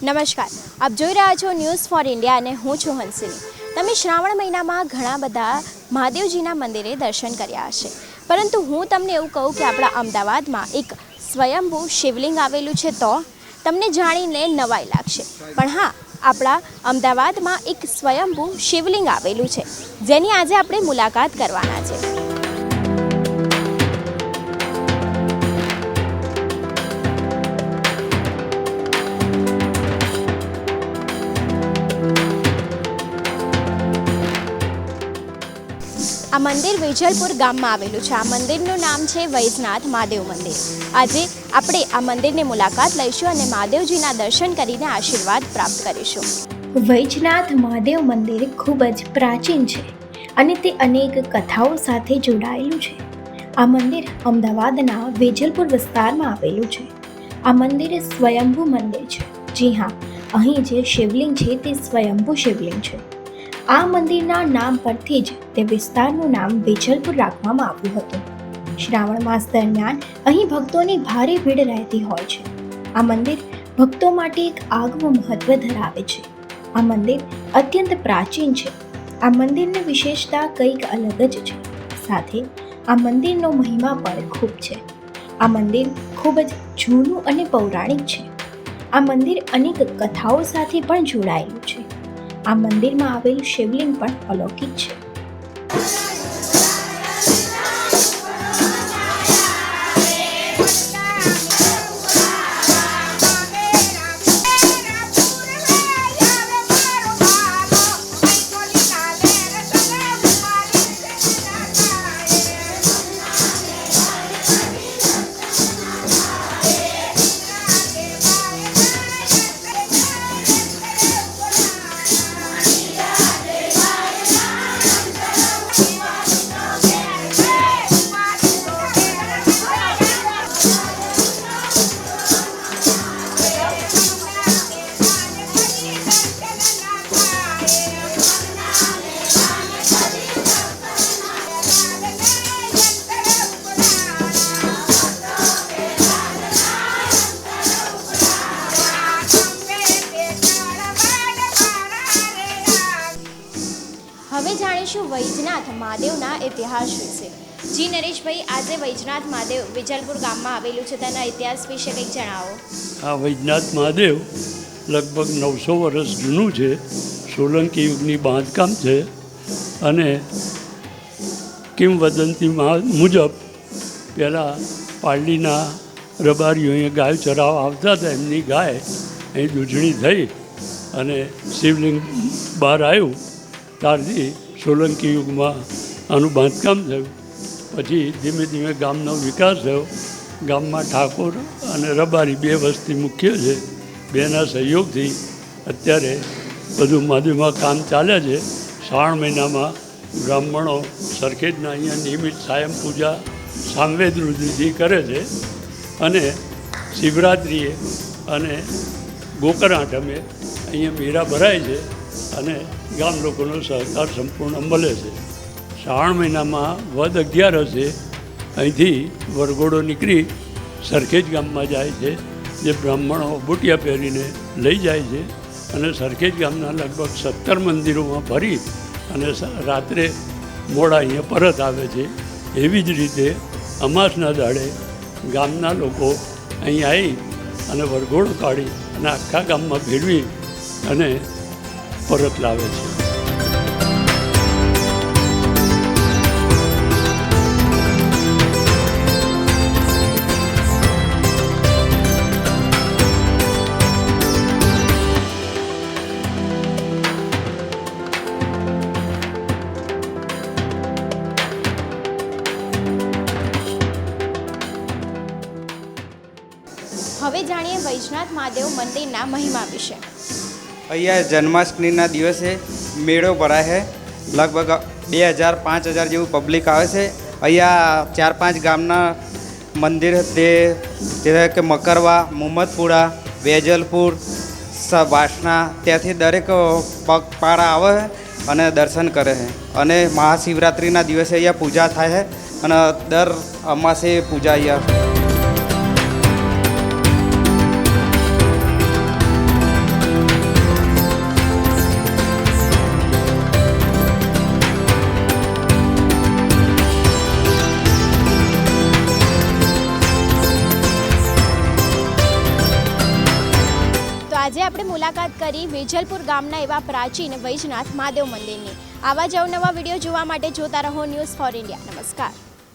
નમસ્કાર, આપ જોઈ રહ્યા છો ન્યૂઝ ફોર ઇન્ડિયા અને હું છું હંસિની। તમે શ્રાવણ મહિનામાં ઘણા બધા મહાદેવજીના મંદિરે દર્શન કર્યા હશે, પરંતુ હું તમને એવું કહું કે આપણા અમદાવાદમાં એક સ્વયંભૂ શિવલિંગ આવેલું છે તો તમને જાણીને નવાઈ લાગશે। પણ હા, આપણા અમદાવાદમાં એક સ્વયંભૂ શિવલિંગ આવેલું છે જેની આજે આપણે મુલાકાત કરવાના છે। આ મંદિર વેજલપુર ગામમાં આવેલું છે। આ મંદિરનું નામ છે વૈજનાથ મહાદેવ મંદિર। આજે આપણે આ મંદિરની મુલાકાત લઈશું અને મહાદેવજીના દર્શન કરીને આશીર્વાદ પ્રાપ્ત કરીશું। વૈજનાથ મહાદેવ મંદિર ખૂબ જ પ્રાચીન છે અને તે અનેક કથાઓ સાથે જોડાયેલું છે। આ મંદિર અમદાવાદના વેજલપુર વિસ્તારમાં આવેલું છે। આ મંદિર સ્વયંભૂ મંદિર છે। જી હા, અહીં જે શિવલિંગ છે તે સ્વયંભૂ શિવલિંગ છે। આ મંદિરના નામ પરથી જ તે વિસ્તારનું નામ વેજલપુર રાખવામાં આવ્યું હતું। શ્રાવણ માસ દરમિયાન અહીં ભક્તોની ભારે ભીડ રહેતી હોય છે। આ મંદિર ભક્તો માટે એક આગવું મહત્વ ધરાવે છે। આ મંદિર અત્યંત પ્રાચીન છે। આ મંદિરની વિશેષતા કંઈક અલગ જ છે। સાથે આ મંદિરનો મહિમા પણ ખૂબ છે। આ મંદિર ખૂબ જ જૂનું અને પૌરાણિક છે। આ મંદિર અનેક કથાઓ સાથે પણ જોડાયેલું છે। આ મંદિરમાં આવેલું શિવલિંગ પણ અલૌકિક છે। હવે જાણીશું વૈજનાથ મહાદેવના ઇતિહાસ વિશે। જી નરેશભાઈ, આજે વૈજનાથ મહાદેવ વેજલપુર ગામમાં આવેલું છે, તેના ઇતિહાસ વિશે કંઈક જણાવો। આ વૈજનાથ મહાદેવ લગભગ 900 વર્ષ જૂનું છે। સોલંકી યુગની બાંધકામ છે અને કિંવદંતી મુજબ પહેલાં પારડીના રબારીઓ અહીંયા ગાય ચરાવવા આવતા હતા, એમની ગાય અહીં દૂધણી થઈ અને શિવલિંગ બહાર આવ્યું ત્યારથી સોલંકી યુગમાં આનું બાંધકામ થયું। પછી ધીમે ધીમે ગામનો વિકાસ થયો। ગામમાં ઠાકોર અને રબારી બે વસ્તી મુખ્ય છે। બેના સહયોગથી અત્યારે બધું મહાદેવમાં કામ ચાલે છે। શ્રાવણ મહિનામાં બ્રાહ્મણો સરખેજના અહીંયા નિયમિત સાયમ પૂજા સામવેદ રુદ્રજી કરે છે અને શિવરાત્રિએ અને ગોકર આઠમે અહીંયા મેળા ભરાય છે અને ગામ લોકોનો સહકાર સંપૂર્ણ મળે છે। શ્રાવણ મહિનામાં વદ 11 અહીંથી વરઘોડો નીકળી સરખેજ ગામમાં જાય છે, જે બ્રાહ્મણો બુટિયા પહેરીને લઈ જાય છે અને સરખેજ ગામના લગભગ 17 મંદિરોમાં ફરી અને રાત્રે મોડા અહીંયા પરત આવે છે। એવી જ રીતે અમાસના દાડે ગામના લોકો અહીં આવી અને વરઘોડો કાઢી અને આખા ગામમાં ભેળવી અને પરત લાવે છે। હવે જાણીએ વૈજનાથ મહાદેવ મંદિરના મહિમા વિશે। અહીંયા જન્માષ્ટમીના દિવસે મેળો ભરાય છે। લગભગ 2000-5000 જેવું પબ્લિક આવે છે। અહીંયા 4-5 ગામના મંદિર તે જેવા કે મકરવા, મુહમ્મદપુરા, વેજલપુર, વાસણા, ત્યાંથી દરેક પગપાળા આવે અને દર્શન કરે છે અને મહાશિવરાત્રિના દિવસે અહીંયા પૂજા થાય છે અને દર અમાસે પૂજા અહીંયા આપણે મુલાકાત કરી વેજલપુર ગામના એવા પ્રાચીન વૈજનાથ મહાદેવ મંદિરની. આવા જ અવનવા વિડીયો જોવા માટે જોતા રહો ન્યૂઝ ફોર ઇન્ડિયા. નમસ્કાર.